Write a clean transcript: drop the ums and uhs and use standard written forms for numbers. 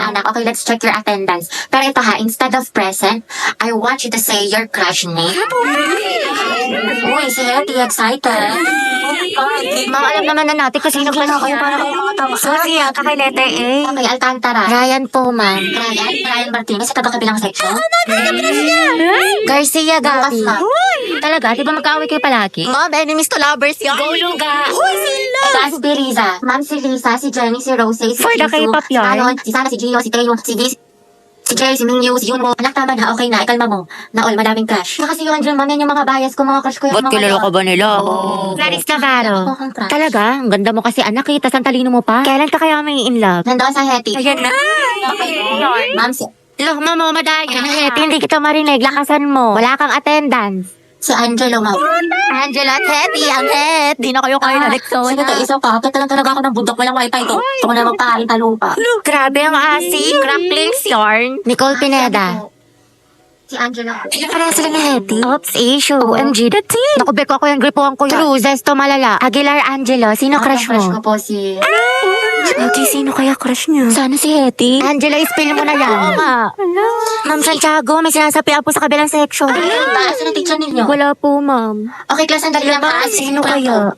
anak. Okay, let's check your attendance. Pero ito ha, instead of present, I want you to say your crush name. Uy, si Hetty, excited. Ma'am, alam naman na natin kasi sino Ano ka kayo para kayo makatawa? Sorry, kay letter A. Okay, Alcantara. Ryan po, ma'am. Ryan Martinez, sa taga-kabilang section. Garcia Gabi. Bukas na. Talaga? Di ba magkaaway kayo palagi? Ma'am, enemies to lovers yan. Go, Luga! Gasby Riza. Ma'am, si Lisa, si Jenny, si Rose, si For the Jisoo, K-pop si yarn. Alon, si Sana, si Gio, si Tayo, si Giz, si Jay, si Mingyu, si Junwo. Anak, tama na, okay na, ikalma mo. Naol, madaming crush. Kasi yung Angel, ma'am, yan yung mga bias ko, mga crush ko. Yung Ba't mga kilala ka ba nila? Clarice Navarro. Mukhang crush. Talaga? Ang ganda mo kasi anak, kita ang talino mo pa. Kailan ka kaya may in love? Nandoon sa Hetty. Ayan na. Okay. Ma'am, Loh, mama, madaya. Hindi kita marinig. Lakasan mo. Wala kang attendance. si Angelo, ma'am. Angela at Hetty, ang Het. Di na kayo kayo na Sige, isa pa. Kita lang talaga ako ng bundok. Walang wifi to. Ito ko na magpahalin sa lupa. Grabe ang asi. Cracklinks yarn. Nicole Pineda. Si Angelo. Para sila ni Hetty. Oops, issue. OMG, that's it. Naku, Beko, ako yung gripuhan ko yan. Cruzes to malala. Aguilar Angelo. Sino crush Crush ko mo? po si... Hetty, sino kaya crush niya? Sana si Hetty. Angela, spill mo na yan. Oo nga. Ma'am Santiago, may sinasapian po sa kabilang section. Taas na teacher ninyo. Wala po, ma'am. Okay, class, sandali lang ha. Sino kaya?